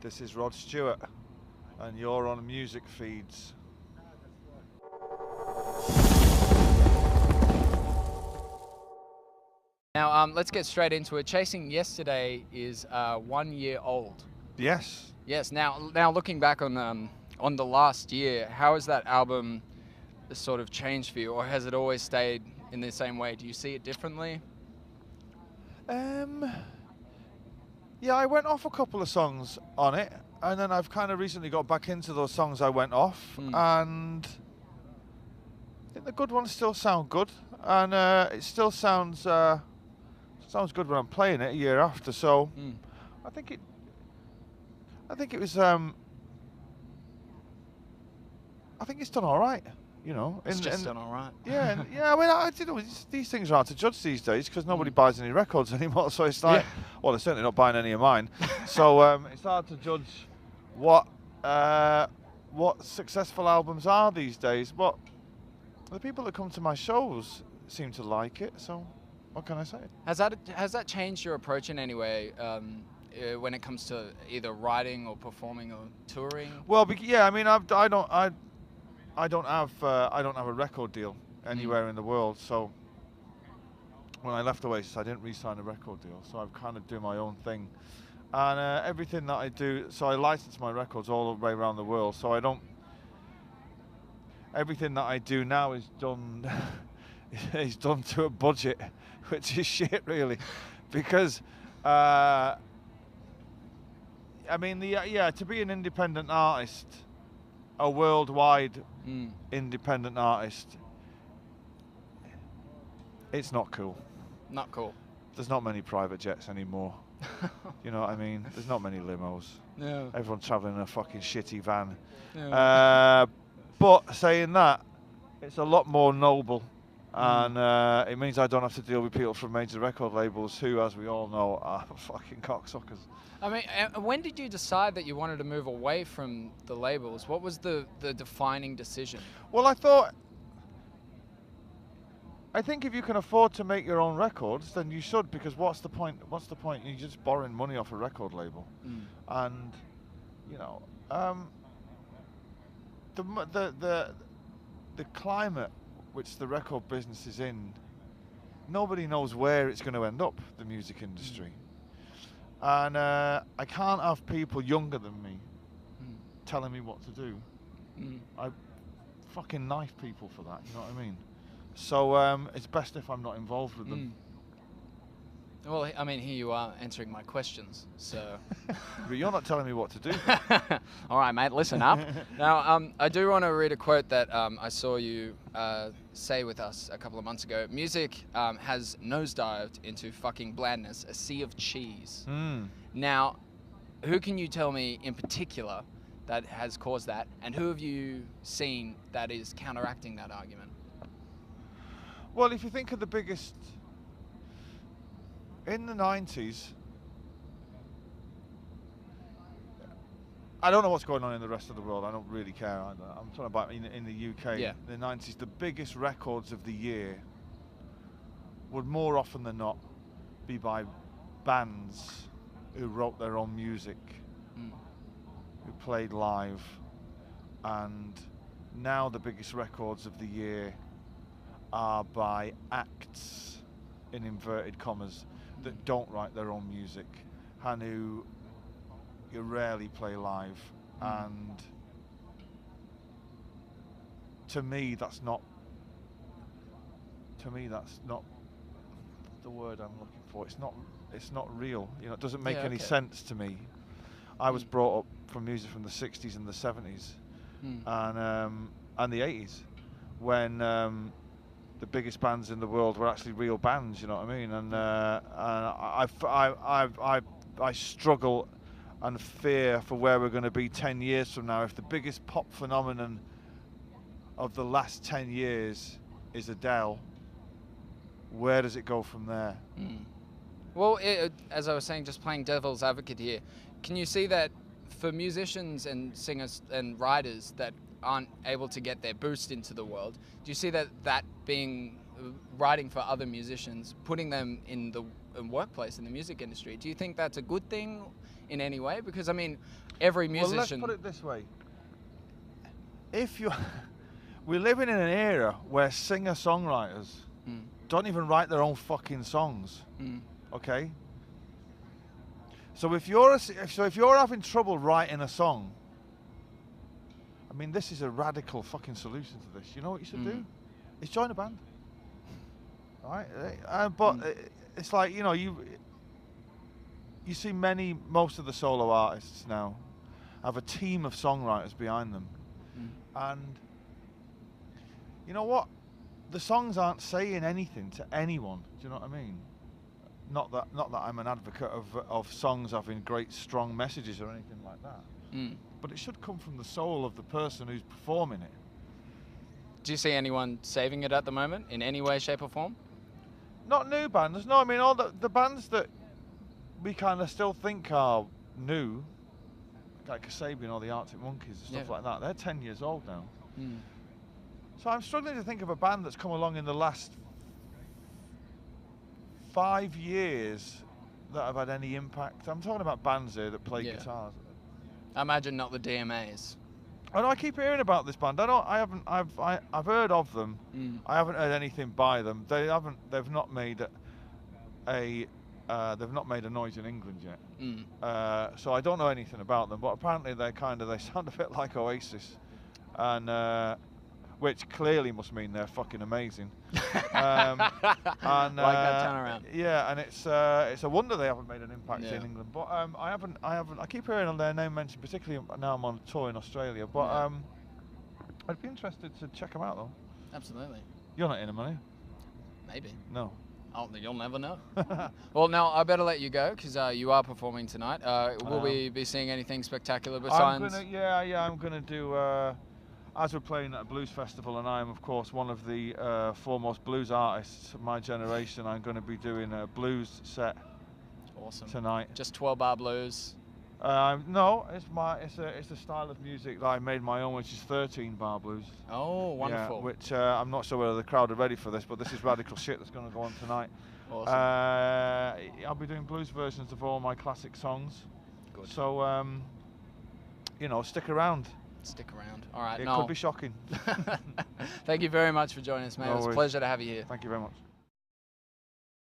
This is Rod Stewart, and you're on Music Feeds. Now, let's get straight into it. Chasing Yesterday is 1 year old. Yes. Yes. Now looking back on the last year, how has that album sort of changed for you, or has it always stayed in the same way? Do you see it differently? Yeah, I went off a couple of songs on it, and then I've kind of recently got back into those songs I went off, and I think the good ones still sound good, and it still sounds good when I'm playing it a year after. So I think it was I think it's done all right. You know, It's just done all right. Yeah, I mean, these things are hard to judge these days because nobody buys any records anymore. So it's like, well, they're certainly not buying any of mine. So it's hard to judge what successful albums are these days. But the people that come to my shows seem to like it. So what can I say? Has that changed your approach in any way when it comes to either writing or performing or touring? Well, yeah, I mean, I don't have a record deal anywhere in the world, so when I left Oasis I didn't re-sign a record deal, so I've kind of do my own thing, and everything that I do, so I license my records all the way around the world, so everything that I do now is done is done to a budget, which is shit really, because I mean, to be an independent artist, a worldwide independent artist, it's not cool. Not cool. There's not many private jets anymore. You know what I mean? There's not many limos. No. Everyone's traveling in a fucking shitty van. No. But saying that, it's a lot more noble, and it means I don't have to deal with people from major record labels who, as we all know, are fucking cocksuckers. I mean, when did you decide that you wanted to move away from the labels? What was the defining decision? Well, I think if you can afford to make your own records, then you should, because what's the point? You're just borrowing money off a record label. And, you know, the climate which the record business is in, nobody knows where it's going to end up, the music industry. And I can't have people younger than me telling me what to do. I fucking knife people for that, you know what I mean? So it's best if I'm not involved with them. Well, I mean, here you are answering my questions, so... But you're not telling me what to do. All right, mate, listen up. Now, I do want to read a quote that I saw you say with us a couple of months ago. Music has nosedived into fucking blandness, a sea of cheese. Now, who can you tell me in particular that has caused that, and who have you seen that is counteracting that argument? Well, if you think of the biggest... In the 90s, I don't know what's going on in the rest of the world. I don't really care either. I'm talking about in the UK. Yeah. In the 90s, the biggest records of the year would more often than not be by bands who wrote their own music, who played live. And now the biggest records of the year are by acts, in inverted commas, that don't write their own music and who you rarely play live. And to me that's not the word I'm looking for. It's not real, you know. It doesn't make any sense to me. I was brought up from music from the 60s and the 70s and the 80s, when the biggest bands in the world were actually real bands, you know what I mean? And I struggle and fear for where we're going to be 10 years from now. If the biggest pop phenomenon of the last 10 years is Adele, where does it go from there? Well, as I was saying, just playing devil's advocate here, can you see that for musicians and singers and writers that aren't able to get their boost into the world, do you see that being writing for other musicians, putting them in the workplace, in the music industry, do you think that's a good thing in any way? Because I mean, every musician. Well, let's put it this way. We're living in an era where singer-songwriters don't even write their own fucking songs. Okay. So if you're having trouble writing a song, I mean, this is a radical fucking solution to this. You know what you should do? Is join a band. All right. But it's like, you know, you see most of the solo artists now have a team of songwriters behind them. And you know what? The songs aren't saying anything to anyone. Do you know what I mean? Not that I'm an advocate of songs having great, strong messages or anything like that. But it should come from the soul of the person who's performing it. Do you see anyone saving it at the moment in any way, shape, or form? Not new bands. No, I mean all the bands that we kind of still think are new, like Kasabian or the Arctic Monkeys and stuff like that. They're 10 years old now. So I'm struggling to think of a band that's come along in the last 5 years that have had any impact. I'm talking about bands here that play guitars. I imagine not the DMAs. I know I keep hearing about this band. I've heard of them. I haven't heard anything by them. They've not made a noise in England yet. So I don't know anything about them. But apparently they sound a bit like Oasis, and which clearly must mean they're fucking amazing. And like that turnaround. Yeah, and it's a wonder they haven't made an impact in England. But I keep hearing their name mentioned, particularly now I'm on tour in Australia. But I'd be interested to check them out though. Absolutely. You're not in them, are you? Maybe. No. Oh, you'll never know. Well, now I better let you go because you are performing tonight. Will we be seeing anything spectacular besides? I'm gonna do. As we're playing at a blues festival, and I am, of course, one of the foremost blues artists of my generation, I'm going to be doing a blues set tonight. Just 12-bar blues? No, it's a style of music that I made my own, which is 13-bar blues. Oh, wonderful. Yeah, which I'm not sure whether the crowd are ready for this, but this is radical shit that's going to go on tonight. Awesome. I'll be doing blues versions of all my classic songs. Good. So, you know, stick around. Stick around. All right. It could be shocking. Thank you very much for joining us, mate. It was a pleasure to have you here. Thank you very much.